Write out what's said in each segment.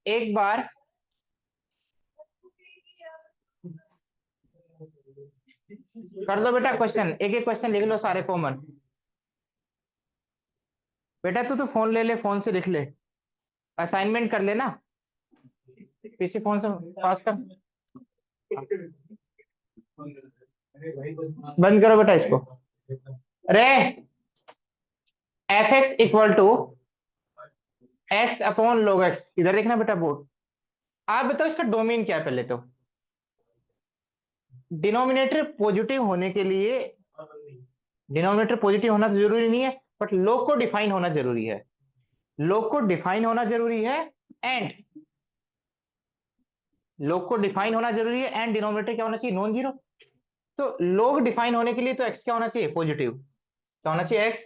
एक बार कर दो बेटा क्वेश्चन, एक एक क्वेश्चन लिख लो सारे कॉमन। बेटा तू तो फोन ले ले, फोन से लिख ले, असाइनमेंट कर लेना, पीसी फोन से पास कर। बंद करो बेटा इसको। अरे f x equal to x upon log x, इधर देखना बेटा बोर्ड। आप बताओ इसका डोमेन क्या है पहले तो। डिनोमिनेटर पॉजिटिव होने के लिए, डिनोमिनेटर पॉजिटिव होना तो जरूरी नहीं है, बट log को डिफाइन होना जरूरी है। log को डिफाइन होना जरूरी है एंड log को डिफाइन होना जरूरी है एंड डिनोमिनेटर क्या होना चाहिए, नॉन जीरो। तो log डिफाइन होने के लिए तो x क्या होना चाहिए, पॉजिटिव। क्या होना चाहिए, x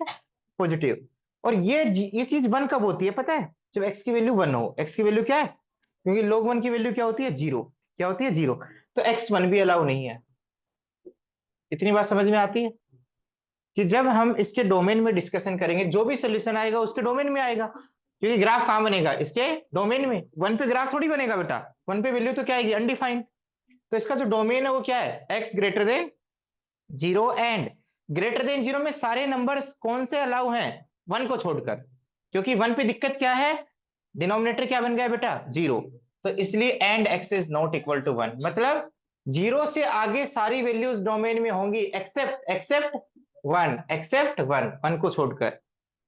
पॉजिटिव। और ये चीज वन कब होती है पता है, जब x की वैल्यू वन हो। x की वैल्यू क्या है, क्योंकि log वन की वैल्यू क्या होती है, जीरो। क्या होती है, जीरो। तो x वन भी अलाउ नहीं है। इतनी बात समझ में आती है कि जब हम इसके डोमेन में डिस्कशन करेंगे, जो भी सोल्यूशन आएगा उसके डोमेन में आएगा। क्योंकि ग्राफ कहां बनेगा, इसके डोमेन में। वन पे ग्राफ थोड़ी बनेगा बेटा, वन पे वैल्यू तो क्या आएगी, अनडिफाइंड। तो इसका जो डोमेन है वो क्या है, x greater than zero and greater than zero में सारे नंबर्स कौन से अलाउ हैं, वन को छोड़कर। क्योंकि वन पे दिक्कत क्या है, डिनोमिनेटर क्या बन गया बेटा, जीरो। तो इसलिए and x is not equal to one, मतलब जीरो से आगे सारी वैल्यूज डोमेन में होंगी except except one, except one, one को छोड़कर।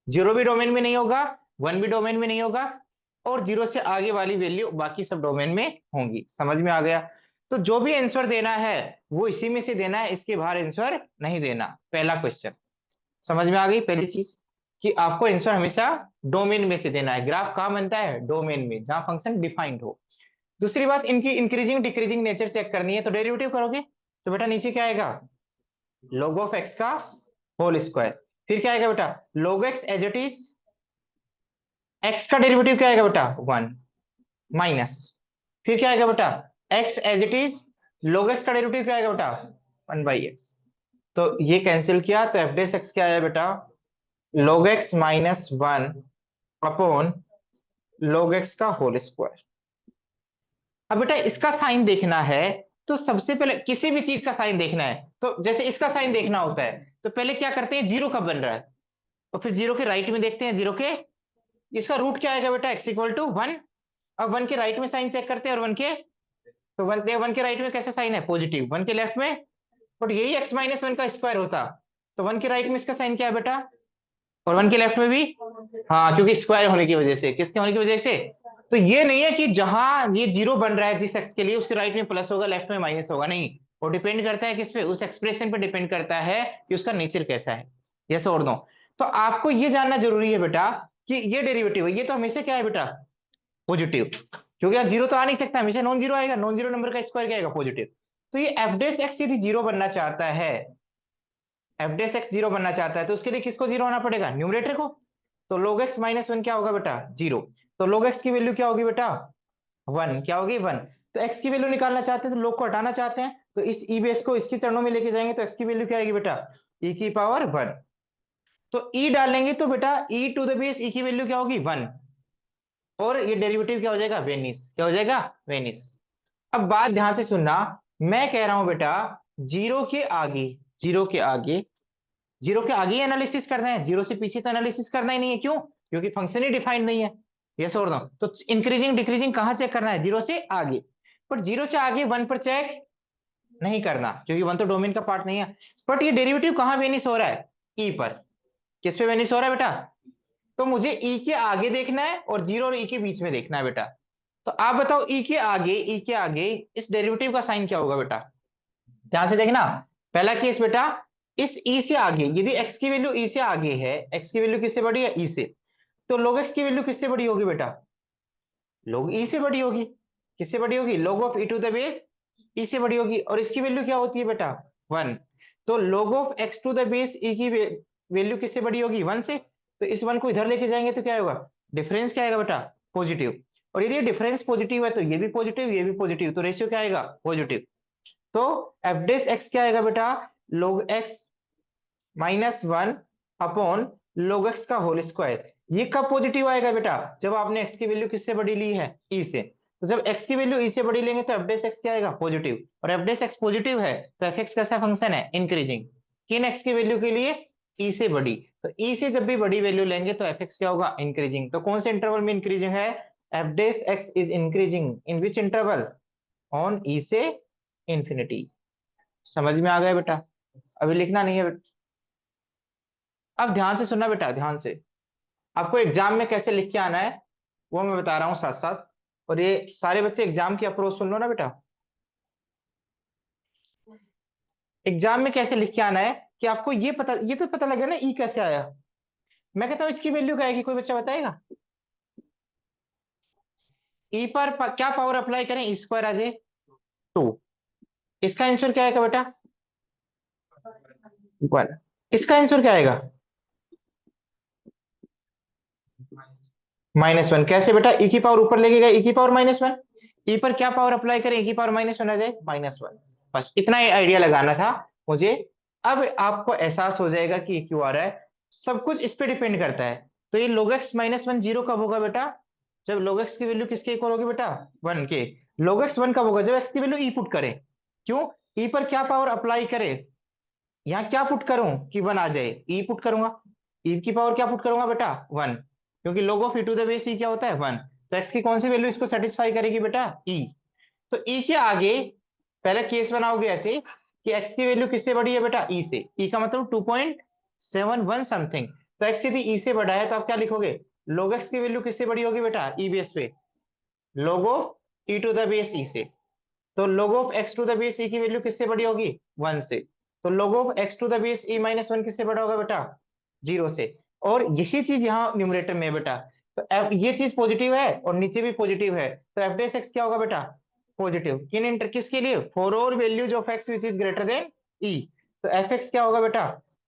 जीरो भी डोमेन में नहीं होगा, वन भी डोमेन में नहीं होगा, और जीरो से आगे वाली वैल्यू बाकी सब डोमेन में होंगी। समझ में आ गया। तो जो भी आंसर देना है वो इसी में से देना है, इसके बाहर आंसर नहीं देना। पहला क्वेश्चन समझ में आ गई, पहली चीज कि आपको आंसर हमेशा डोमेन में से देना है। ग्राफ कहां बनता है, डोमेन में, जहां फंक्शन डिफाइंड हो। दूसरी बात, इनकी इंक्रीजिंग डिक्रीजिंग नेचर चेक करनी है, तो डेरिवेटिव करोगे तो बेटा नीचे क्या आएगा, log ऑफ एक्स का होल स्क्वायर। फिर क्या आएगा बेटा, log x as it is, x का डेरिवेटिव क्या आएगा बेटा, वन, माइनस। फिर क्या आएगा बेटा, x as it is, log x का डेरिवेटिव क्या आएगा बेटा, वन बाई एक्स। तो ये कैंसिल किया, तो एफ डेस एक्स क्या आया बेटा, log x minus one upon log x का होल स्क्वायर। अब बेटा इसका साइन देखना है, तो सबसे पहले किसी भी चीज का साइन देखना है, तो जैसे इसका साइन देखना होता है तो पहले क्या करते हैं, जीरो कब बन रहा है, तो फिर जीरो के राइट में देखते हैं, जीरो के, इसका रूट क्या आएगा बेटा, एक्स इक्वल टू वन। अब वन के राइट में साइन चेक करते हैं, और वन के, तो वन के राइट में कैसा साइन है, पॉजिटिव, वन के लेफ्ट में, बट यही एक्स माइनस वन का स्क्वायर होता, तो वन के राइट में इसका साइन क्या है बेटा, और वन के लेफ्ट में भी, हाँ, क्योंकि स्क्वायर होने की वजह से, किसके होने की वजह से। तो ये नहीं है कि जहां ये जीरो बन रहा है जिस एक्स के लिए, उसके राइट में प्लस होगा, लेफ्ट में माइनस होगा, नहीं। वो डिपेंड करता है किस पे, उस एक्सप्रेशन पे डिपेंड करता है कि उसका नेचर कैसा है। यस और नो। तो आपको ये जानना जरूरी है बेटा कि ये डेरिवेटिव है, ये तो हमेशा क्या है बेटा, पॉजिटिव। क्योंकि यार जीरो तो आ नहीं सकता, हमेशा नॉन जीरो आएगा, नॉन जीरो नंबर का स्क्वायर क्या आएगा, पॉजिटिव। तो ये एफ डेस एक्स यदि जीरो बनना चाहता है, एफ डेस एक्स जीरो बनना चाहता है, तो उसके लिए किसको जीरो होना पड़ेगा, न्यूमरेटर को। तो log x माइनस वन क्या होगा बेटा, जीरो। तो log x की वैल्यू क्या होगी बेटा, वन, क्या होगी, वन। तो x की वैल्यू निकालना चाहते हैं, तो log को हटाना चाहते हैं, तो इस ई बेस को इसके चरणों में लेके जाएंगे, तो x की वैल्यू क्या आएगी बेटा, e की पावर वन। तो e डालेंगे तो बेटा e to the base e की वैल्यू क्या होगी, वन। और ये डेरिवेटिव क्या हो जाएगा, वेनिस, क्या हो जाएगा, वेनिस। अब बात ध्यान से सुनना, मैं कह रहा हूं बेटा जीरो के आगे, जीरो के आगे, जीरो के आगे ही एनालिसिस करना है, जीरो से पीछे तो एनालिसिस करना ही नहीं है, क्यों, क्योंकि फंक्शन ही डिफाइंड नहीं है। यस और नो। तो इंक्रीजिंग डिक्रीजिंग कहां चेक करना है, जीरो से आगे। पर जीरो से आगे वन पर चेक नहीं करना, क्योंकि वन तो डोमेन का पार्ट नहीं है। बट ये डेरिवेटिव कहां वेनिस हो रहा है, ई पर। किस पे वेनिस हो रहा है बेटा, तो मुझे ई के आगे देखना है, और जीरो और ई के बीच में देखना है बेटा। तो आप बताओ ई के आगे, ई के आगे इस डेरिवेटिव का साइन क्या होगा बेटा, ध्यान से देखना। पहला केस बेटा, इस ई से आगे यदि एक्स की वैल्यू ई से आगे है, एक्स की वैल्यू किससे बड़ी है, ई से, तो log एक्स की वैल्यू किससे बड़ी होगी बेटा, log ई से बड़ी होगी। किससे बड़ी होगी, log of e to the base e से बड़ी होगी, और इसकी वैल्यू क्या होती है बेटा, वन। तो log of x to the base e की वैल्यू किससे बड़ी होगी, वन से। तो इस वन को इधर लेके जाएंगे तो क्या होगा, डिफरेंस क्या आएगा बेटा, पॉजिटिव। और यदि डिफरेंस पॉजिटिव है तो ये भी पॉजिटिव, ये भी पॉजिटिव, तो रेशियो क्या आएगा, पॉजिटिव। तो एफ डेस एक्स क्या आएगा बेटा, log x minus one upon log x का होल स्क्वायर। ये कब पॉजिटिव आएगा बेटा, जब आपने एक्स की वैल्यू किससे बड़ी ली है, ई से। तो जब एक्स की वैल्यू ई से बड़ी लेंगे तो एफ डेस एक्स क्या आएगा, पॉजिटिव। और एफ डेस एक्स पॉजिटिव है तो एफ एक्स कैसा फंक्शन है, इंक्रीजिंग। किन एक्स की वैल्यू के लिए, ई से बड़ी। तो ई से जब भी बड़ी वैल्यू लेंगे तो एफ एक्स क्या होगा, इंक्रीजिंग। तो कौन से इंटरवल में इंक्रीजिंग है, f dash x is increasing in which interval, on e से इंफिनिटी। समझ में आ गया बेटा, अभी लिखना नहीं है बेटा। अब ध्यान से सुनना बेटा, ध्यान से। आपको एग्जाम में कैसे लिख के आना है वो मैं बता रहा हूँ साथ साथ। और ये सारे बच्चे एग्जाम की अप्रोच सुन लो ना बेटा। एग्जाम में कैसे लिख के आना है कि आपको ये पता, ये तो पता लगे ना ई कैसे आया। मैं कहता हूँ इसकी वैल्यू क्या आएगी, कोई बच्चा बताएगा। ई पर क्या पावर अप्लाई करें, ई स्क्वायर आ जाए 2। इसका आंसर क्या आएगा बेटा, 1। इसका आंसर क्या आएगा, -1। कैसे बेटा, ई की पावर ऊपर लेके गए, ई की पावर -1। ई पर क्या पावर अप्लाई करें, ई की पावर -1 आ जाए, -1। बस इतना ही आइडिया लगाना था मुझे। अब आपको एहसास हो जाएगा कि क्यों आ रहा है। सब कुछ इस पे डिपेंड करता है। तो ये log x -1 जीरो कब होगा बेटा, जब log x की वैल्यू किसके इक्वल होगी बेटा, 1 के। log x 1 कब होगा, जब x की वैल्यू ई पुट करें। क्यों, ई पर क्या पावर अप्लाई करे, यहाँ क्या पुट करूं कि 1 आ जाए, ई पुट करूंगा। ई की पावर क्या पुट करूंगा बेटा, 1। क्योंकि log of e to the base e क्या होता है, 1। तो x की कौन सी वैल्यू इसको सेटिस्फाई करेगी बेटा, ई। तो ई के आगे पहले केस बनाओगे ऐसे कि x की वैल्यू किससे बड़ी है बेटा, ई से। ई का मतलब 2.71 समथिंग। तो x यदि ई से बड़ा है तो आप क्या लिखोगे, log x की वैल्यू किससे बड़ी होगी बेटा, ई बेस पे। log of e to the base e से। तो log of x to the base e की वैल्यू किससे बड़ी होगी, 1 से। तो log of x to the base e -1 किससे बड़ा होगा बेटा, 0 से। और यही चीज यहाँ न्यूमरेटर में है बेटा। तो ये चीज पॉजिटिव है और नीचे भी पॉजिटिव है, तो एफ डेस एक्स क्या होगा बेटा, पॉजिटिव। किन इंटर किसके लिए, for all values of x which is greater than e. तो एफ एक्स क्या होगा बेटा,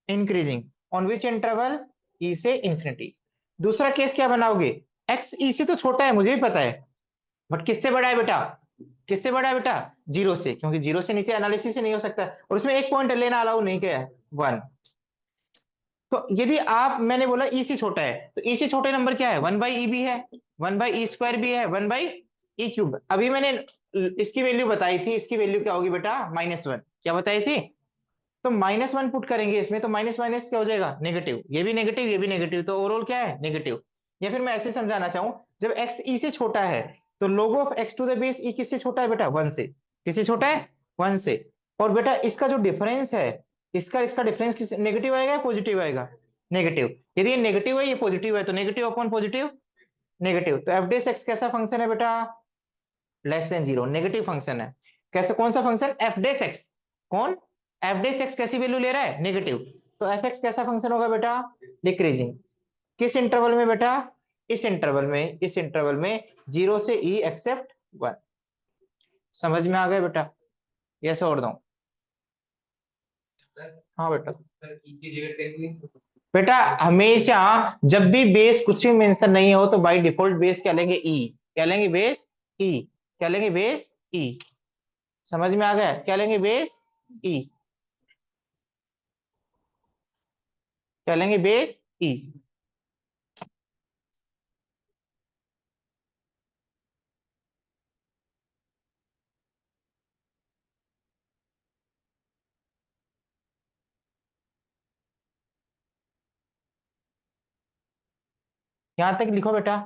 increasing, on which interval, e से इंफिनिटी। दूसरा केस क्या बनाओगे, एक्स ई से तो छोटा है मुझे भी पता है, बट किससे बड़ा है बेटा, किससे बड़ा है बेटा, 0 से। क्योंकि 0 से नीचे एनालिसिस ही नहीं हो सकता, और उसमें एक पॉइंट लेना अलाउ नहीं किया है, 1। तो यदि आप, मैंने बोला ई से छोटा है, तो ई से छोटे नंबर क्या है, 1/e भी है, 1/e स्क्वायर भी है, 1/e क्यूब। अभी मैंने इसकी वैल्यू बताई थी, इसकी वैल्यू क्या होगी बेटा, -1। क्या बताई थी, तो -1 पुट करेंगे इसमें, तो माइनस माइनस क्या हो जाएगा, नेगेटिव। ये भी नेगेटिव, ये भी नेगेटिव, तो ओवरऑल क्या है, नेगेटिव। या फिर मैं ऐसे समझाना चाहूं, जब x e से छोटा है तो log of x to the base e किससे छोटा है बेटा, 1 से। किससे छोटा है, 1 से। और बेटा इसका जो डिफरेंस है, इसका इसका डिफरेंस किस, नेगेटिव आएगा या पॉजिटिव आएगा, नेगेटिव। यदि ये नेगेटिव है, ये पॉजिटिव है, तो नेगेटिव अपॉन पॉजिटिव, नेगेटिव। तो एफ डेस एक्स कैसा फंक्शन है बेटा, <<0 नेगेटिव फंक्शन है। कैसे, कौन सा फंक्शन, एफ डेस एक्स। कौन, एफ डेस एक्स कैसी वैल्यू ले रहा है, नेगेटिव। तो एफ एक्स कैसा फंक्शन होगा बेटा, डिक्रीजिंग। किस इंटरवल में बेटा, इस इंटरवल में, इस इंटरवल में 0 से ई एक्सेप्ट 1। समझ में आ गया बेटा, यस और दो। हाँ बेटा, बेटा हमेशा जब भी बेस कुछ भी मेंशन नहीं हो तो बाय डिफॉल्ट बेस क्या लेंगे, ई। क्या लेंगे, बेस ई। क्या लेंगे, बेस ई। समझ में आ गया, क्या लेंगे, बेस ई। क्या लेंगे, बेस ई। यहां तक लिखो बेटा।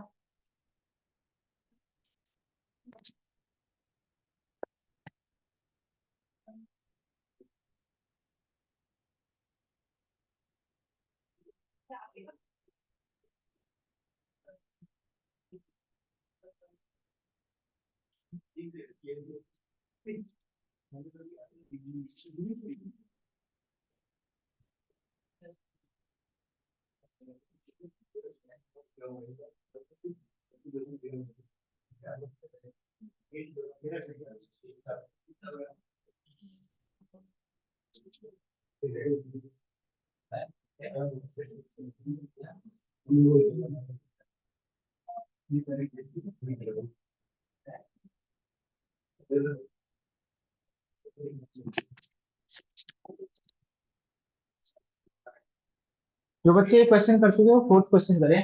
जो बच्चे क्वेश्चन कर चुके हो फोर्थ क्वेश्चन करें।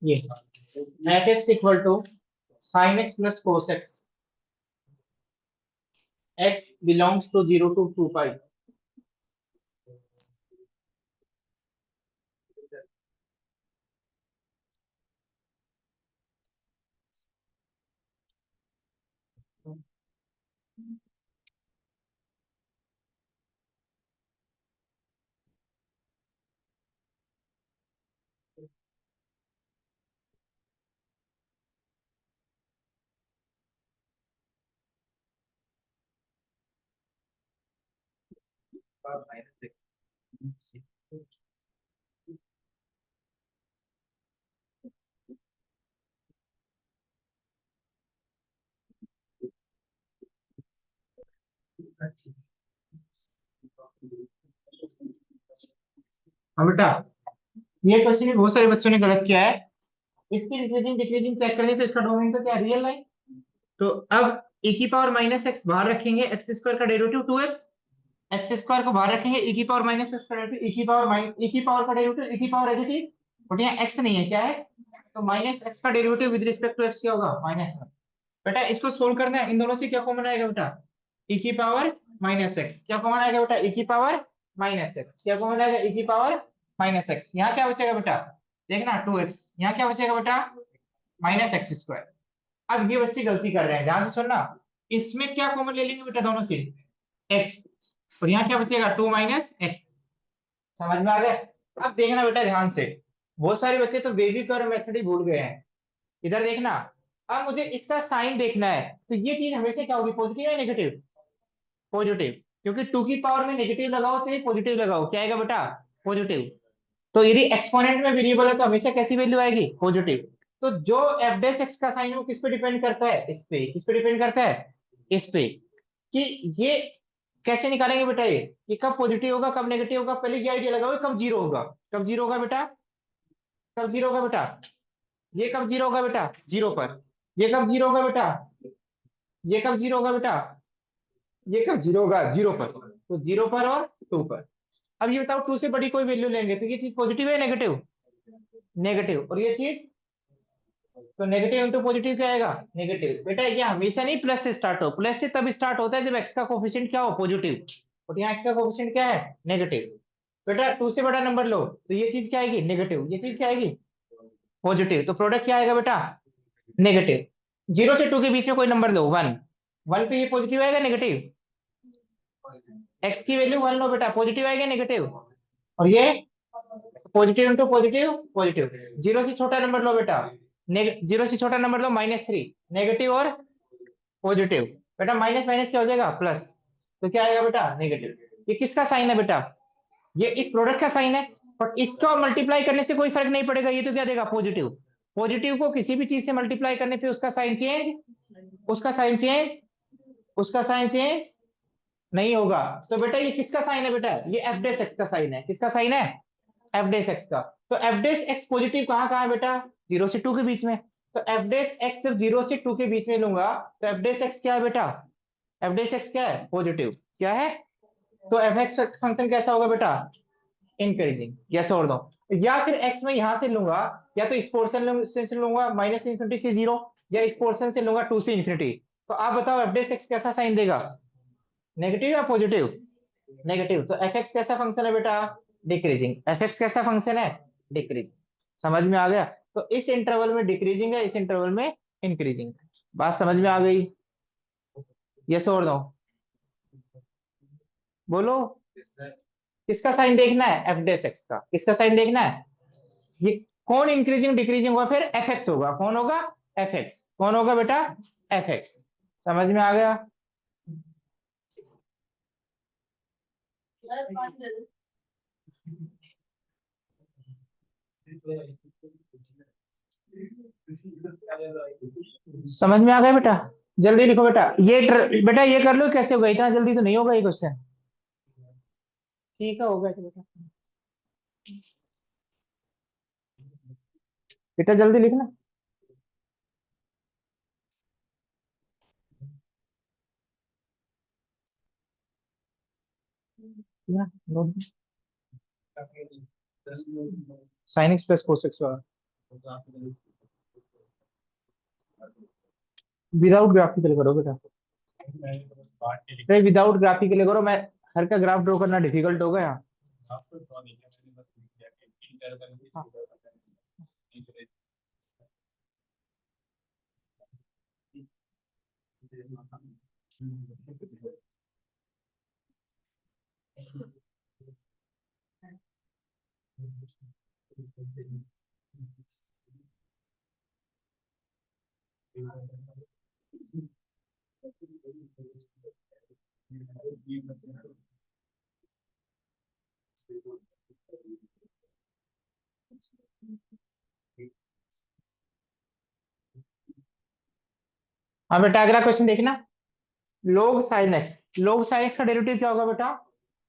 ये f x equal to sine x plus cos x, x belongs to 0 to 2 pi. हाँ बेटा, ये क्वेश्चन भी बहुत सारे बच्चों ने गलत किया है। इसकी डिक्रीजिंग डिक्रीजिंग चेक करें तो इसका डोमेन तो क्या रियल लाइन। तो अब e की पावर माइनस एक्स बाहर रखेंगे, एक्स स्क्वायर का डेरिवेटिव 2x, एक्स स्क्वायर को बाहर रखेंगे, e की पावर माइनस एक्स का डेरिवेटिव e की पावर का डेरिवेटिव e की power as it is, but यहाँ x नहीं है, क्या है, तो माइनस एक्स का derivative with respect to x क्या होगा, माइनस। बेटा इसको सोल्व करना है, इन दोनों से क्या कॉमन आएगा बेटा, e की पावर माइनस एक्स, क्या कॉमन आएगा बेटा, e की पावर माइनस एक्स, क्या कॉमन आएगा, e की पावर माइनस एक्स। यहाँ क्या बचेगा बेटा, देखना 2x, यहाँ क्या बचेगा बेटा, माइनस एक्स स्क्वायर। अब ये बच्चे गलती कर रहे हैं, ध्यान से सुनना, इसमें क्या कॉमन ले लेंगे बेटा, दोनों से x, और यहाँ क्या बचेगा 2 माइनस एक्स। समझ में आ गया। अब देखना बेटा ध्यान से, बहुत सारे बच्चे तो बेबी कर्व मेथड ही भूल गए हैं। इधर देखना, अब मुझे इसका साइन देखना है, तो ये चीज हमेशा क्या होगी, पॉजिटिव या नेगेटिव, पॉजिटिव, क्योंकि 2 की पावर में नेगेटिव लगाओ तो ये पॉजिटिव लगाओ, क्या आएगा बेटा, पॉजिटिव। तो यदि एक्सपोनेंट में वेरिएबल है तो हमेशा कैसी वैल्यू आएगी, पॉजिटिव। तो जो एफ डेस एक्स का साइन है वो किस पे डिपेंड करता है, इस पे, किस पे डिपेंड करता है, इस पे, कि ये कैसे निकालेंगे बेटा, ये कब पॉजिटिव होगा कब नेगेटिव होगा, पहले ये आइडिया लगाओ, कब जीरो होगा, कब जीरो होगा बेटा, कब जीरो होगा बेटा, ये कब जीरो होगा बेटा, जीरो पर, ये कब जीरो होगा बेटा, ये कब जीरो होगा बेटा, ये कब जीरो होगा, जीरो पर, तो जीरो पर और 2 पर। अब ये बताओ 2 से बड़ी कोई वैल्यू लेंगे तो ये चीज पॉजिटिव है नेगेटिव, नेगेटिव, और ये चीज, तो नेगेटिव इंटू पॉजिटिव क्या आएगा, नेगेटिव। बेटा ये हमेशा नहीं प्लस से स्टार्ट हो, प्लस से तब स्टार्ट होता है जब एक्स का कोफिशिएंट क्या हो, पॉजिटिव, और यहाँ एक्स का कोफिशिएंट क्या है, नेगेटिव। बेटा 2 से बड़ा नंबर लो तो ये चीज क्या आएगी, नेगेटिव, ये चीज क्या आएगी, पॉजिटिव, तो प्रोडक्ट क्या आएगा बेटा, नेगेटिव। 0 से 2 के बीच में कोई नंबर लो, 1, 1 पे ये पॉजिटिव आएगा नेगेटिव, एक्स की वैल्यू 1 लो बेटा, पॉजिटिव आएगा नेगेटिव, और ये पॉजिटिव इंटू पॉजिटिव, पॉजिटिव। 0 से छोटा नंबर लो बेटा, 0 से छोटा नंबर लो, -3, नेगेटिव और पॉजिटिव। बेटा माइनस माइनस क्या हो जाएगा, प्लस, तो क्या आएगा बेटा, नेगेटिव। ये किसका साइन है बेटा, ये इस प्रोडक्ट का साइन है, बट इसको मल्टीप्लाई करने से कोई फर्क नहीं पड़ेगा, ये तो क्या देगा, पॉजिटिव। पॉजिटिव को किसी भी चीज से मल्टीप्लाई करने पे उसका साइन चेंज, उसका साइन चेंज, उसका साइन चेंज नहीं होगा। तो बेटा ये किसका साइन है बेटा, ये एफ डेस एक्स का साइन है, किसका साइन है, एफ डेस एक्स का। तो एफ डेस एक्स पॉजिटिव कहाँ कहाँ है बेटा, 0 से 2 के बीच में। तो एफ डेस एक्स जब 0 से 2 के बीच में लूंगा तो एफ डेस एक्स क्या है बेटा, एफ डेस एक्स क्या है, पॉजिटिव, क्या है। तो एफ एक्स फंक्शन कैसा होगा बेटा, इंक्रीजिंग, यस और नो। या फिर एक्स में यहां से लूंगा, या तो इस पोर्शन से लूंगा -∞ से 0, या इस पोर्शन से लूंगा 2 से इंफिनिटी। तो आप बताओ एफ डेस एक्स कैसा साइन देगा, नेगेटिव या पॉजिटिव, नेगेटिव। तो एफ एक्स कैसा फंक्शन है बेटा, डिक्रीजिंग, एफ एक्स कैसा फंक्शन है, डिक्रीजिंग। समझ में आ गया। तो इस इंटरवल में डिक्रीजिंग है, इस इंटरवल में इंक्रीजिंग। बात समझ में आ गई, यस और नो, बोलो। किसका साइन देखना है, एफ डेस एक्स का, किसका साइन देखना है, ये कौन इंक्रीजिंग डिक्रीजिंग होगा, फिर एफ एक्स होगा, कौन होगा, एफ एक्स, कौन होगा बेटा, एफ एक्स। समझ में आ गया। समझ में आ गया बेटा, जल्दी लिखो बेटा, बेटा ये कर लो, कैसे होगा, इतना जल्दी तो नहीं होगा ये क्वेश्चन, ठीक है होगा तो बेटा, बेटा जल्दी लिखना, sign x plus cos x होगा। विदाउट ग्राफिकल करो बेटा, नहीं विदाउट ग्राफिकल करो, मैं हर का ग्राफ ड्रॉ करना डिफिकल्ट होगा यहाँ। हाँ। हाँ बेटा अगला क्वेश्चन देखना, लोग साइन एक्स, लोग साइन एक्स का डेरिवेटिव क्या होगा बेटा,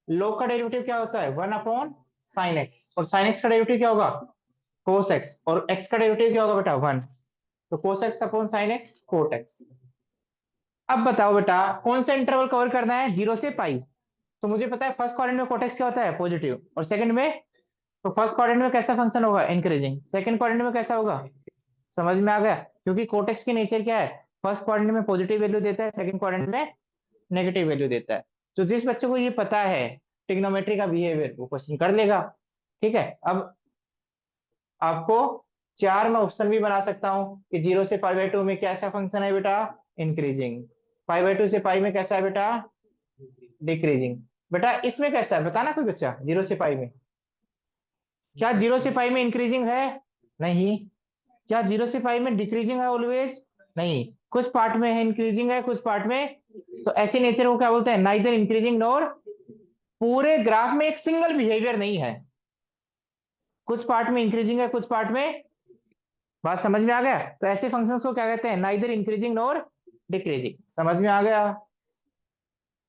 लोग का डेरिवेटिव क्या होता है 1 अपॉन साइन एक्स, और साइन एक्स का डेरिवेटिव क्या होगा कोस एक्स, और एक्स का डेरिवेटिव क्या होगा बेटा 1, तो cos x upon sine x cot x. अब बताओ बेटा कौन सा इंटरवल कवर करना है 0 से पाई, तो मुझे पता है फर्स्ट क्वाड्रेंट में कोटेक्स क्या होता है पॉजिटिव, और सेकंड में, तो फर्स्ट क्वाड्रेंट में कैसा फंक्शन होगा इंक्रीजिंग, सेकंड क्वाड्रेंट में कैसा होगा, समझ में आ गया, क्योंकि कोटेक्स की नेचर क्या है, फर्स्ट क्वाड्रेंट में पॉजिटिव वैल्यू देता है, सेकंड क्वाड्रेंट में नेगेटिव वैल्यू देता है। तो जिस बच्चे को ये पता है ट्रिग्नोमेट्री का बिहेवियर वो क्वेश्चन कर लेगा। ठीक है, अब आपको चार में ऑप्शन भी बना सकता हूं कि 0 से π/2 में कैसा फंक्शन है बेटा इंक्रीजिंग, π/2 से पाई में कैसा है बेटा डिक्रीजिंग। बेटा इसमें कैसा है बताना कोई बच्चा, 0 से पाई में, क्या 0 से पाई में इंक्रीजिंग है, नहीं, क्या 0 से पाई में डिक्रीजिंग है ऑलवेज, नहीं, कुछ पार्ट में है इंक्रीजिंग है कुछ पार्ट में, तो ऐसे नेचर को क्या बोलते हैं नाइदर इंक्रीजिंग नॉर, पूरे ग्राफ में एक सिंगल बिहेवियर नहीं है, कुछ पार्ट में इंक्रीजिंग है कुछ पार्ट में, बात समझ में आ गया, तो ऐसे फंक्शंस को क्या कहते हैं नाइदर इंक्रीजिंग नॉर डिक्रीजिंग, समझ में आ गया।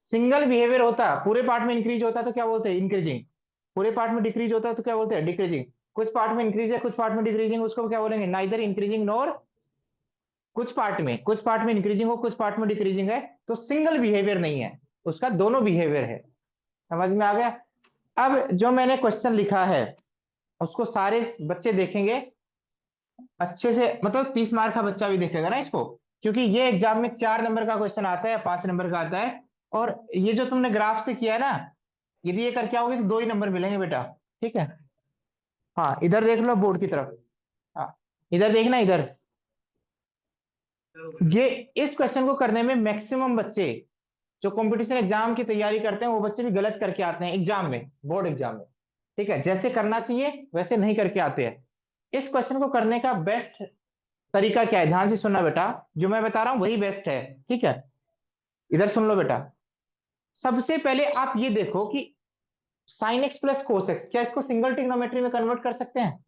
सिंगल बिहेवियर होता पूरे पार्ट में इंक्रीज होता तो क्या बोलते हैं इंक्रीजिंग, पूरे पार्ट में डिक्रीज होता तो क्या बोलते हैं डिक्रीजिंग, कुछ पार्ट में इंक्रीज है कुछ पार्ट में डिक्रीजिंग, उसको क्या बोलेंगे नाइदर इंक्रीजिंग नॉर, कुछ पार्ट में इंक्रीजिंग हो कुछ पार्ट में डिक्रीजिंग है तो सिंगल बिहेवियर नहीं है, उसका दोनों बिहेवियर है, समझ में आ गया। अब जो मैंने क्वेश्चन लिखा है उसको सारे बच्चे देखेंगे अच्छे से, मतलब 30 मार्क का बच्चा भी देखेगा ना इसको, क्योंकि ये एग्जाम में 4 नंबर का क्वेश्चन आता है 5 नंबर का आता है, और ये जो तुमने ग्राफ से किया है ना, यदि ये करके आओगे तो 2 ही नंबर मिलेंगे बेटा। ठीक है, हाँ इधर देख लो बोर्ड की तरफ, हाँ इधर देखना इधर, ये इस क्वेश्चन को करने में मैक्सिमम बच्चे जो कंपटीशन एग्जाम की तैयारी करते हैं वो बच्चे भी गलत करके आते हैं एग्जाम में, बोर्ड एग्जाम में। ठीक है, जैसे करना चाहिए वैसे नहीं करके आते हैं। इस क्वेश्चन को करने का बेस्ट तरीका क्या है, ध्यान से सुनना बेटा, जो मैं बता रहा हूं वही बेस्ट है। ठीक है, इधर सुन लो बेटा, सबसे पहले आप ये देखो कि sign x plus cos x, क्या इसको सिंगल ट्रिग्नोमेट्री में कन्वर्ट कर सकते हैं,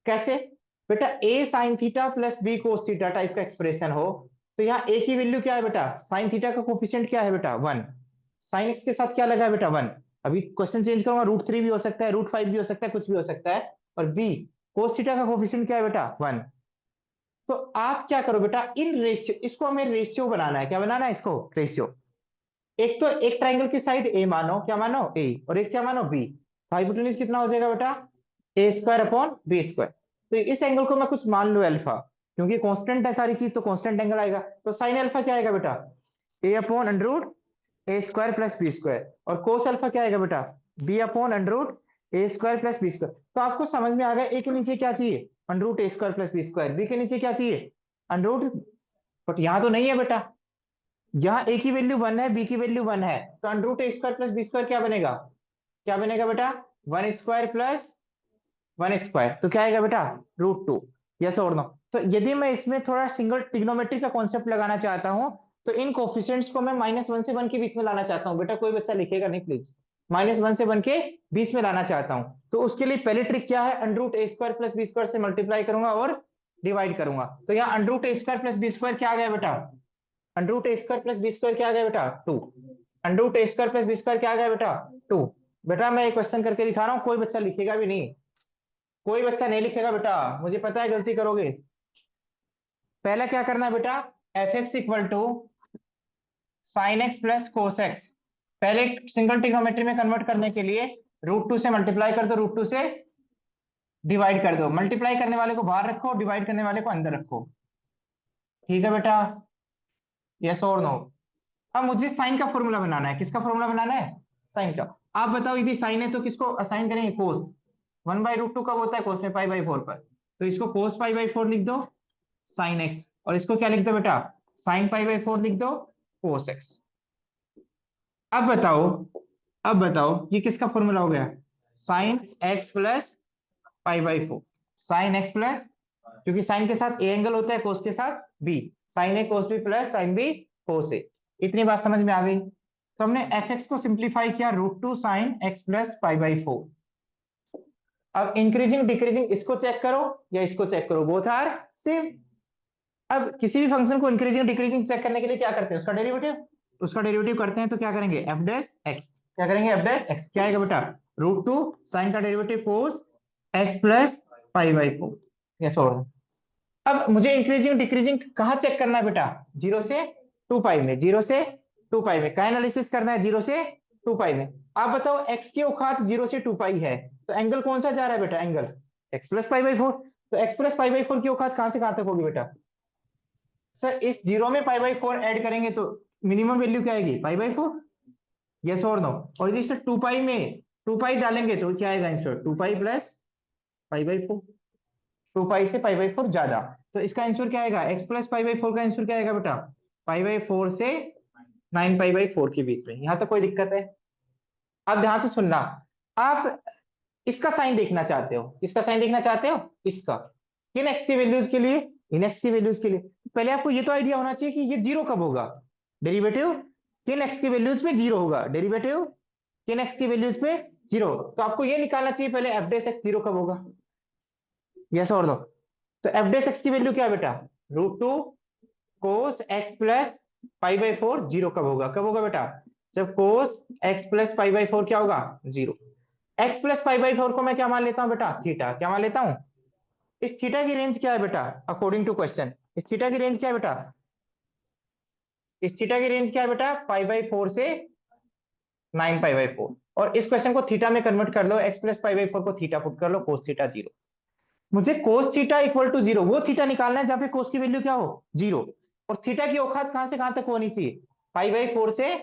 कैसे, बेटा a sine theta plus b cos theta type का एक्सप्रेशन हो, तो यहाँ ए की वैल्यू क्या है बेटा, साइन थीटा का कोफिशिएंट क्या है बेटा 1, साइन एक्स के साथ क्या लगा है बेटा 1, अभी क्वेश्चन चेंज करूंगा √3 भी हो सकता है √5 भी हो सकता है कुछ भी हो सकता है, और बी कोस थीटा का कोफिशिएंट क्या है बेटा 1। तो आप क्या करो बेटा इन रेशियो, इसको हमें रेशियो बनाना है, क्या बनाना है इसको रेशियो, एक तो एक ट्राइंगल की साइड ए मानो, क्या मानो ए, और एक क्या मानो बी, हाइपोटेन्यूज कितना हो जाएगा बेटा a² अपॉन b², तो इस एंगल को मैं कुछ मान लो अल्फा, क्योंकि कांस्टेंट है सारी चीज तो कांस्टेंट एंगल आएगा, तो साइन अल्फा क्या आएगा बेटा a/√a² + b², और कोस अल्फा क्या आएगा बेटा b/√a² + b²। तो आपको समझ में आ गया ए के नीचे क्या चाहिए √a² + b², बी के नीचे क्या चाहिए अंडर, बट यहाँ तो नहीं है बेटा, यहाँ ए की वैल्यू 1 है बी की वैल्यू 1 है, तो √a² + b² क्या बनेगा, क्या बनेगा बेटा 1² + 1², तो क्या आएगा बेटा √2, यस और नो। तो यदि मैं इसमें थोड़ा सिंगल ट्रिग्नोमेट्री का कॉन्सेप्ट लगाना चाहता हूं, तो इन कोफिशिएंट्स को मैं -1 से 1 के बीच में लाना चाहता हूं, बेटा कोई बच्चा लिखेगा नहीं प्लीज, -1 से 1 के बीच में लाना चाहता हूं, तो उसके लिए पहली ट्रिक क्या है √a² + b² से मल्टीप्लाई करूंगा और डिवाइड करूंगा, तो यहाँ √a² + b² क्या आ गया बेटा √a² + b² क्या आ गया बेटा 2, √a² + b² क्या आ गया बेटा 2। बेटा मैं एक क्वेश्चन करके दिखा रहा हूँ, कोई बच्चा लिखेगा भी नहीं, कोई बच्चा नहीं लिखेगा बेटा, मुझे पता है गलती करोगे। पहला क्या करना है बेटा f(x) = sin x + cos x, पहले सिंगल ट्रिग्नोमेट्री में कन्वर्ट करने के लिए √2 से मल्टीप्लाई कर दो √2 से डिवाइड कर दो, मल्टीप्लाई करने वाले को बाहर रखो, डिवाइड करने वाले को अंदर रखो। ठीक है बेटा, यस और नो। अब मुझे साइन का फॉर्मूला बनाना है। किसका फॉर्मूला बनाना है? साइन का। आप बताओ, यदि साइन है तो किसको असाइन करेंगे? कोस। 1/√2 कब होता है? कोस में पाई/4 पर। तो इसको कोस पाई/4 लिख दो साइन एक्स, और इसको क्या लिख दो बेटा? साइन पाई/4 लिख दो कोस एक्स। अब बताओ, अब बताओ ये किसका फॉर्मूला हो गया? साइन एक्स प्लस पाई/4। साइन एक्स प्लस, क्योंकि साइन के साथ ए एंगल होता है, कोस के साथ B. Sine A cos B plus sine B cos A. इतनी बात समझ में आ गई? तो हमने एफ एक्स को सिंप्लीफाई किया √2 साइन एक्स प्लस पाई/4। अब इंक्रीजिंग डिक्रीजिंग इसको चेक करो या इसको चेक करो, बोथ आर सेम। अब किसी भी फंक्शन को इंक्रीजिंग डिक्रीजिंग चेक करने के लिए क्या करते हैं? उसका डेरिवेटिव। उसका डेरिवेटिव करते हैं तो क्या करेंगे? F dash x. क्या करेंगे? F dash x. क्या आएगा बेटा? √2 साइन का डेरिवेटिव कोस एक्स प्लस पाई/4। यस और no? अब मुझे इंक्रीजिंग डिक्रीजिंग कहाँ चेक करना है बेटा? 0 से 2 पाई में। 0 से 2 पाई में का एनालिसिस करना है, 0 से 2 पाई में। आप बताओ, एक्स की औकात 0 से 2 पाई है, तो एंगल कौन सा जा रहा है बेटा? एंगल एक्स प्लस पाई/4। तो एक्स प्लस पाई/4 की औकात कहां से कहां तक होगी बेटा? सर इस 0 में पाई/4 ऐड करेंगे तो मिनिमम वैल्यू क्या आएगी? पाई/4। यस और नो। और यदि इसे 2 पाई में 2 पाई डालेंगे तो क्या आएगा आंसर? 2 pi plus पाई/4। 2 पाई से पाई/4 ज्यादा। तो इसका आंसर क्या आएगा? एक्स प्लस पाई/4 का आंसर क्या आएगा बेटा? पाई/4 से 9 पाई/4 के बीच में। यहां तो कोई दिक्कत है? अब ध्यान से सुनना। आप इसका साइन देखना चाहते हो? किसका साइन देखना चाहते हो? इसका। किन एक्स की वैल्यूज के लिए? इन एक्स की वैल्यूज के लिए। पहले आपको ये तो आइडिया होना चाहिए कि ये जीरो कब होगा। डेरिवेटिव किन एक्स की वैल्यूज पे जीरो होगा? डेरिवेटिव किन एक्स की वैल्यूज पे जीरो। तो आपको ये निकालना चाहिए पहले, एफ डैश एक्स जीरो कब होगा। यस और नो। तो एफ डैश एक्स की वैल्यू क्या है बेटा? √2 कोस एक्स प्लस पाई/4 जीरो कब होगा? कब होगा बेटा? जब कोस एक्स प्लस पाई/4 क्या होगा? जीरो। एक्स प्लस पाई/4 को मैं क्या मान लेता हूं बेटा? थीटा। क्या मान लेता हूं? इस थीटा की रेंज क्या है बेटा? अकॉर्डिंग टू क्वेश्चन इस थीटा की रेंज क्या है बेटा? इस थीटा की रेंज क्या है बेटा? पाई/4 से 9 पाई/4। और इस क्वेश्चन को थीटा में कन्वर्ट कर लो, एक्स प्लस पाई/4 को थीटा पुट कर लो, कोस थीटा जीरो। मुझे cos theta equal to zero, वो थीटा निकालना है जहां पे कोस की वैल्यू क्या हो? जीरो। और थीटा की औकात कहां से कहां तक होनी चाहिए? पाई/4 से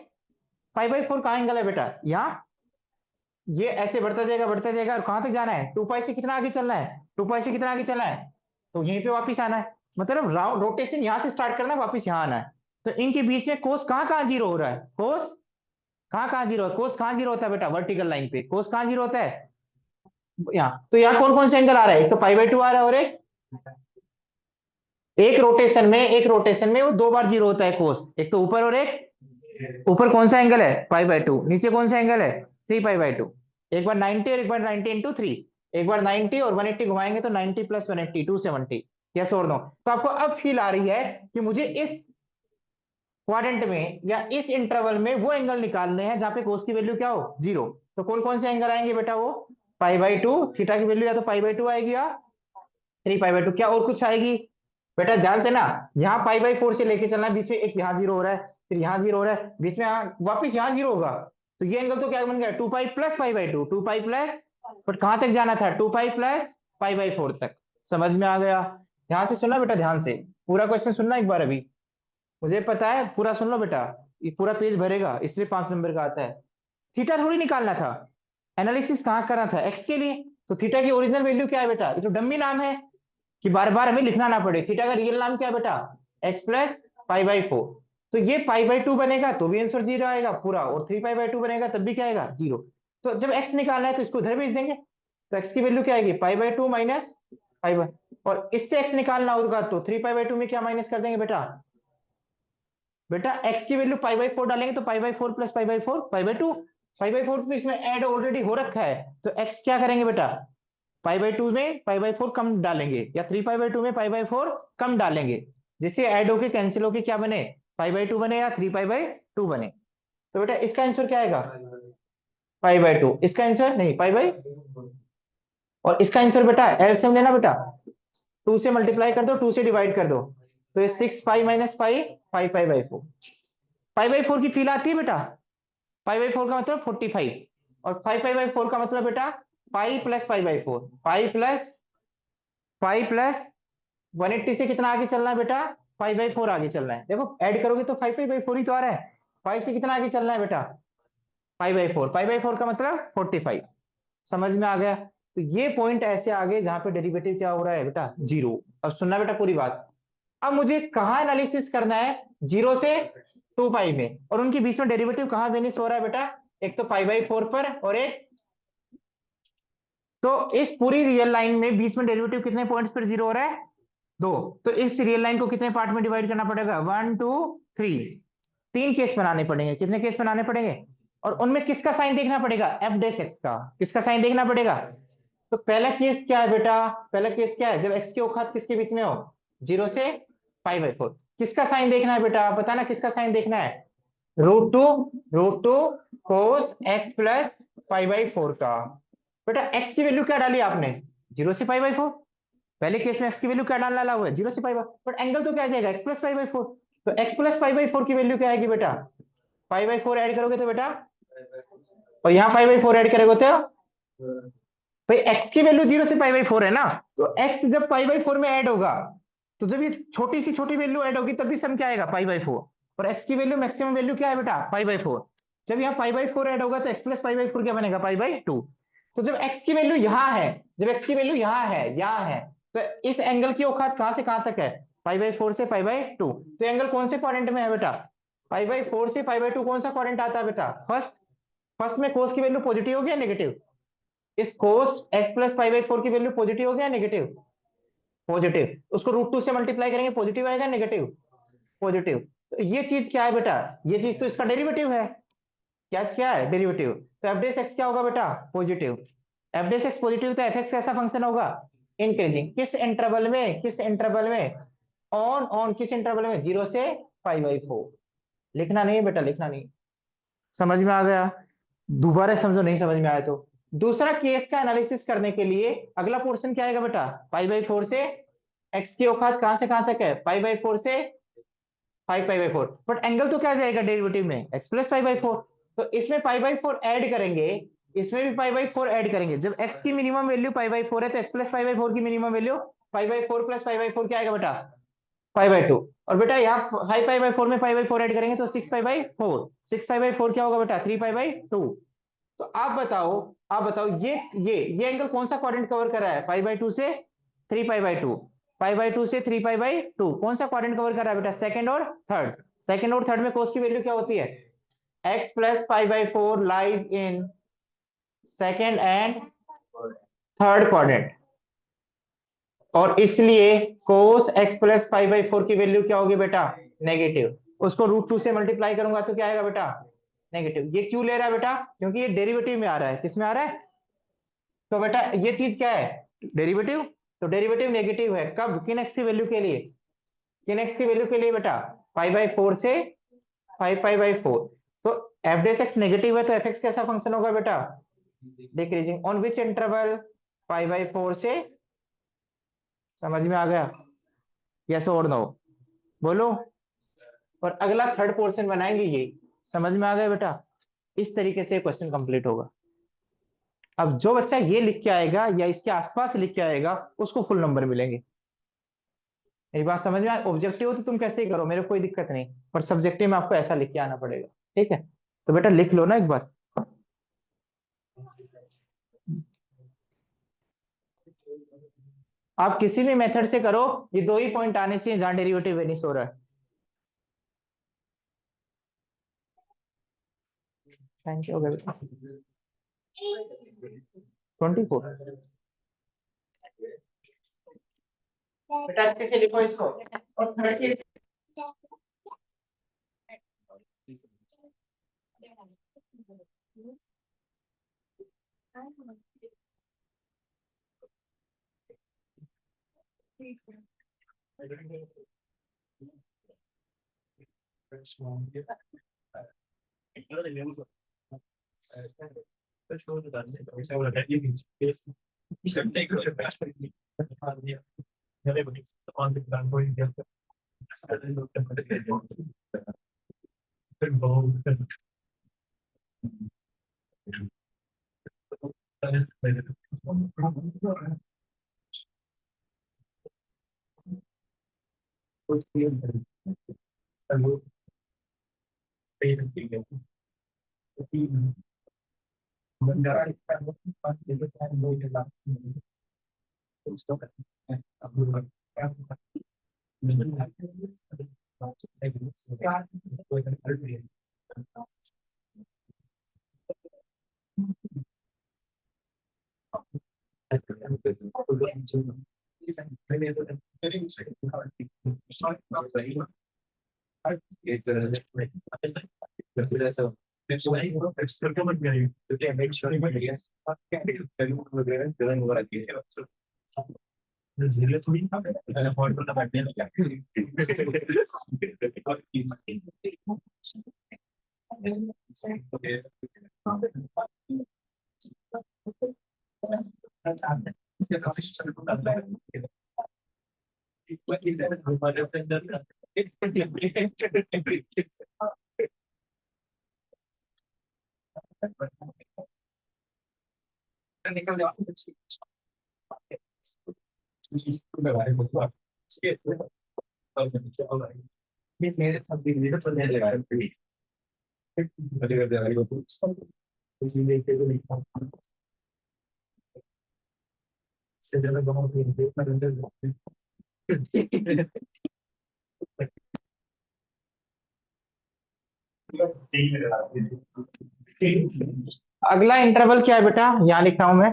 पाई/4 कहां एंगल है बेटा? यहाँ। ये ऐसे बढ़ता जाएगा बढ़ता जाएगा, और कहां तक जाना है? 2 पाई से कितना आगे चलना है? 2 पाई से कितना आगे चलना है? तो यहीं पे वापस आना है। मतलब रोटेशन यहां से स्टार्ट करना है, वापस यहां आना है। तो इनके बीच में कोस कहां कहां जीरो हो रहा है? कोस कहां कहां जीरो है? कोस कहां जीरो होता है बेटा? वर्टिकल लाइन पे कोस कहां जीरो होता है? यहाँ। तो यहाँ कौन कौन से एंगल आ रहा है? एक तो पाई/2 आ रहा है, और एक रोटेशन में वो 2 बार जीरो होता है कोस। एक तो ऊपर और एक, ऊपर कौन सा एंगल है? पाई/2। नीचे कौन सा एंगल है? 3 पाई/2। एक बार 90 और एक बार 90 इंटू 3। एक बार 90 और 180 घुमाएंगे तो 90 प्लस 180 270। यस और नो। तो आपको अब फील आ रही है कि मुझे इस क्वाड्रेंट में या इस इंटरवल में वो एंगल निकालने हैं जहां पे कोस की वैल्यू क्या हो? जीरो। तो कौन कौन से एंगल आएंगे बेटा? वो पाई/2। थीटा की वैल्यू या तो पाई/2 आएगी या 3 पाई/2। क्या और कुछ आएगी? बेटा ध्यान से ना, यहाँ पाई/4 से लेके चलना है, बीच में एक यहाँ जीरो हो रहा है, फिर यहाँ जीरो हो रहा है, बीच में वापिस यहाँ जीरो होगा। तो ये एंगल तो क्या बन गया? 2 पाई प्लस पाई/2। 2 पाई प्लस, बट कहां तक जाना था? 2 पाई प्लस पाई/4 तक। समझ में आ गया? ध्यान से सुनना बेटा, ध्यान से पूरा क्वेश्चन सुनना एक बार अभी। मुझे पता है, पूरा सुन लो बेटा। ये पूरा पेज भरेगा, इसलिए 5 नंबर का आता है। थीटा थोड़ी निकालना था, एनालिसिस कहाँ करना था? एक्स के लिए। तो थीटा की ओरिजिनल वैल्यू क्या है बेटा? ये तो डम्मी नाम है कि बार बार हमें लिखना ना पड़े। थीटा का रियल नाम क्या है बेटा? एक्स प्लस पाई/4। तो ये पाई/2 बनेगा तो भी आंसर जीरो आएगा पूरा, और 3 पाई/2 बनेगा तब भी क्या आएगा? जीरो। तो जब एक्स निकालना है तो इसको इधर भेज देंगे। तो एक्स की वैल्यू क्या आएगी? पाई/2 माइनस पाई। और इससे एक्स निकालना होगा तो 3 पाई/2 में क्या माइनस कर देंगे बेटा? बेटा एक्स की वैल्यू पाई/4 डालेंगे तो पाई/4 प्लस पाई/4 पाई/2। पाई/4 तो इसमें ऐड ऑलरेडी हो रखा है, तो एक्स क्या करेंगे बेटा? पाई/2 में पाई/4 कम डालेंगे, या 3 पाई/2 में पाई/4 कम डालेंगे, जिससे ऐड होके कैंसिल होके क्या बने? पाई/2 बने या 3 पाई/2 बने। तो बेटा इसका आंसर क्या आएगा? पाई/2। इसका आंसर नहीं पाई। और इसका आंसर बेटा एलसीएम लेना बेटा, 2 से मल्टीप्लाई कर दो, 2 से डिवाइड कर दो। तो ये 6 पाई माइनस पाई 5 पाई/4। पाई/4 की फील आती है बेटा? पाई/4 का मतलब 45। और 5 पाई/4 का मतलब बेटा पाई प्लस पाई/4। पाई प्लस 5 प्लस 180 से कितना आगे चलना है बेटा, 5/4 आगे चलना है। देखो ऐड करोगे तो 5/4 ही तो आ रहा है। 5 से कितना आगे चलना है बेटा, 5/4। 5/4 का मतलब 45। समझ में आ गया। तो ये पॉइंट ऐसे आगे जहां पे डेरिवेटिव क्या हो रहा है बेटा, जीरो। अब सुनना बेटा पूरी बात। अब मुझे कहाँ एनालिसिस करना है, 0 से 2 पाई में, और उनके बीच में डेरिवेटिव कहाँ वेनिस हो रहा है बेटा, एक तो 5/4 पर और एक, तो इस पूरी रियल लाइन में बीच में डेरिवेटिव कितने पॉइंट्स पर जीरो हो रहा है, 2। तो इस रियल लाइन को कितने पार्ट में डिवाइड करना पड़ेगा, 1 2 3, 3 केस बनाने पड़ेंगे। कितने केस बनाने पड़ेंगे, और उनमें किसका साइन देखना पड़ेगा, एफ डेस एक्स का। किसका साइन देखना पड़ेगा। तो पहला केस क्या है बेटा, पहला केस क्या है, जब एक्स की औकात किसके बीच में हो, 0 से 5/4। किसका साइन देखना है बेटा, बताना किसका साइन देखना है, √2 कोस एक्स प्लस 5/4 का। बेटा एक्स की वैल्यू क्या डाली आपने, 0 से 5/4। पहले केस में एक्स की वैल्यू क्या डालना हुआ है, 0 से 5/4, बट एंगल तो क्या आ जाएगा, एक्स प्लस 5/4। तो एक्स प्लस 5/4 की वैल्यू क्या आएगी बेटा, 5/4 ऐड करोगे तो बेटा, और यहाँ 5/4 ऐड करोगे तो भाई एक्स की वैल्यू 0 से 5/4 है ना, तो एक्स जब 5/4 में ऐड होगा, तो जब ये छोटी सी छोटी वैल्यू ऐड होगी तब भी सम क्या आएगा, 5/4। और एक्स की वैल्यू मैक्सिमम वैल्यू क्या है बेटा, 5/4। जब यहाँ 5/4 ऐड होगा तो एक्स प्लस 5/4 क्या बनेगा, 5/2। तो जब एक्स की वैल्यू यहाँ है, जब एक्स की वैल्यू यहाँ है, तो इस एंगल की औकात कहां से कहां तक है, 5/4 से 5/2। तो एंगल कौन से क्वाड्रेंट में है बेटा, 5/4 से 5/2 कौन सा क्वाड्रेंट आता है बेटा, फर्स्ट। फर्स्ट में कोस की वैल्यू पॉजिटिव हो गया नेगेटिव, इस कोस एक्स प्लस 5/4 की वैल्यू पॉजिटिव हो गया नेगेटिव, पॉजिटिव। उसको √2 से मल्टीप्लाई करेंगे, पॉजिटिव आएगा नेगेटिव, पॉजिटिव। तो ये चीज क्या है बेटा, ये चीज तो इसका डेरिवेटिव है। क्या क्या है, डेरिवेटिव। तो एफ डेस एक्स क्या होगा बेटा, positive. F dash x positive, तो एफ एक्स कैसा फंक्शन होगा, इंक्रीजिंग। किस इंटरवल में, किस इंटरवल में, ऑन ऑन किस इंटरवल में, 0 से 5/4। लिखना नहीं है बेटा, लिखना नहीं। समझ में आ गया, दोबारा समझो नहीं समझ में आया तो। दूसरा केस का एनालिसिस करने के लिए अगला पोर्शन क्या आएगा बेटा, 5/4 से एक्स की औकात कहां से कहां तक है, 5/4 से 5/4। बट एंगल तो क्या जाएगा डेरिवेटिव में, एक्स प्लस 5/4। तो इसमें 5/4 ऐड करेंगे, इसमें भी 5/4 ऐड करेंगे। जब एक्स की मिनिमम वैल्यू 5/4 है तो एक्स प्लस 5/4 की मिनिमम वैल्यू 5/4 प्लस 5/4 क्या आएगा बेटा, 5/2। और बेटा यहाँ 5/4 में 5/4 ऐड करेंगे तो 6/4। 6/4 क्या होगा बेटा, 3/2। तो आप बताओ ये एंगल कौन सा क्वाड्रेंट कवर कर रहा है, 5/2 से 3/2। 5/2 से 3/2 कौन सा क्वाड्रेंट कवर कर रहा है बेटा, सेकंड और थर्ड। सेकंड और थर्ड में कोस की वैल्यू क्या होती है, x plus 5/4 lies in second and third quadrant. और इसलिए कोस एक्स प्लस 5/4 की वैल्यू क्या होगी बेटा, नेगेटिव। उसको √2 से मल्टीप्लाई करूंगा तो क्या आएगा बेटा, नेगेटिव। ये क्यों ले रहा है बेटा, क्योंकि ये डेरिवेटिव में आ रहा है। किस में आ रहा है, तो बेटा ये चीज क्या है, डेरिवेटिव। तो डेरिवेटिव नेगेटिव है कब, किन एक्स की वैल्यू के लिए, किन एक्स की वैल्यू के लिए बेटा, 5/4 से 5/4। तो एफ डेस एक्स नेगेटिव है तो एफ एक्स कैसा फंक्शन होगा बेटा, डिक्रीजिंग। ऑन विच इंटरवल, 5/4 से, समझ में आ गया, यस और नो, बोलो। और अगला थर्ड पोर्शन बनाएंगे ये, समझ में आ गया बेटा। इस तरीके से क्वेश्चन कंप्लीट होगा। अब जो बच्चा ये लिख के आएगा या इसके आसपास लिख के आएगा उसको फुल नंबर मिलेंगे। मेरी बात समझ में आए, ऑब्जेक्टिव हो तो तुम कैसे ही करो, मेरे को कोई दिक्कत नहीं, पर सब्जेक्टिव में आपको ऐसा लिख के आना पड़ेगा। ठीक है, तो बेटा लिख लो ना एक बार। आप किसी भी मेथड से करो, ये दो ही पॉइंट आने चाहिए जहां डेरिवेटिव वेनिस हो रहा है। थैंक यू हो गया बेटा, 24। बेटा अच्छे से लिखो इसको। और थर्ड केस, अगला इंटरवल क्या है बेटा, यहाँ लिखा हूं मैं।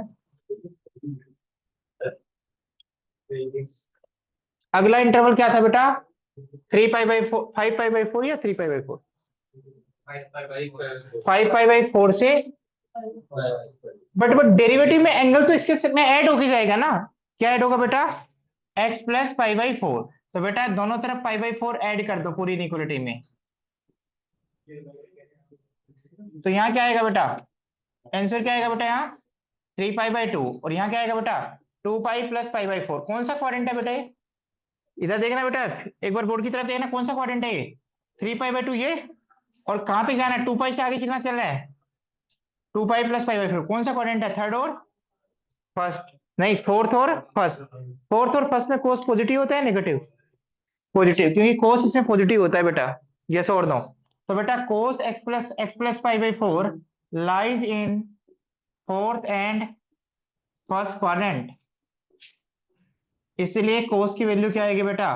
अगला इंटरवल क्या था बेटा, 3 पाई बाई 4, 5 पाई बाई 4 या 3 पाई बाई 4? 5 पाई बाई 4 से। बट डेरिवेटिव में एंगल तो इसके में ऐड होके जाएगा ना। क्या ऐड होगा बेटा, x+π/4। तो बेटा दोनों तरफ π/4 ऐड कर दो पूरी इनइक्वालिटी में। तो यहाँ क्या आएगा बेटा, आंसर क्या आएगा बेटा, यहाँ 3π/2। और यहाँ क्या आएगा बेटा, 2π+π/4। कौन सा क्वाड्रेंट है बेटा ये, इधर देखना बेटा, एक बार बोर्ड की तरफ देखना, कौन सा क्वाड्रेंट है ये, 3π/2 ये। और कहां पे जाना है, 2π से आगे कितना चल रहा है, 2π+π/4। कौन सा क्वाड्रेंट है, थर्ड और फर्स्ट, नहीं फोर्थ और फर्स्ट। फोर्थ और फर्स्ट में कोस पॉजिटिव होता है नेगेटिव, पॉजिटिव, क्योंकि कोस इसमें पॉजिटिव होता है बेटा। यस और नो। तो बेटा कोस x+π/4 lies in fourth and first quadrant, इसलिए कोस की वैल्यू क्या आएगी बेटा,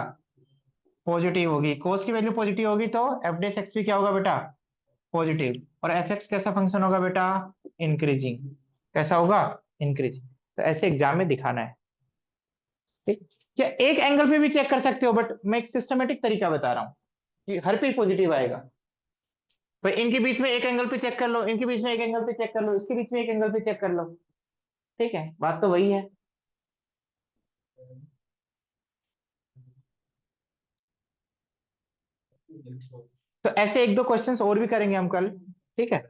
पॉजिटिव होगी। कोस की वैल्यू पॉजिटिव होगी तो एफ डेस एक्स भी क्या होगा बेटा, पॉजिटिव। और एफ एक्स कैसा फंक्शन होगा बेटा, इंक्रीजिंग। कैसा होगा, इंक्रीजिंग। तो ऐसे एग्जाम में दिखाना है, ठीक। क्या एक एंगल पे भी चेक कर सकते हो, बट मैं एक सिस्टमेटिक तरीका बता रहा हूँ कि हर पे पॉजिटिव आएगा। तो इनके बीच में एक एंगल पे चेक कर लो, इनके बीच में एक एंगल पे चेक कर लो, इसके बीच में एक एंगल पे चेक कर लो, ठीक है, बात तो वही है। तो ऐसे एक दो क्वेश्चंस और भी करेंगे हम कल, ठीक है।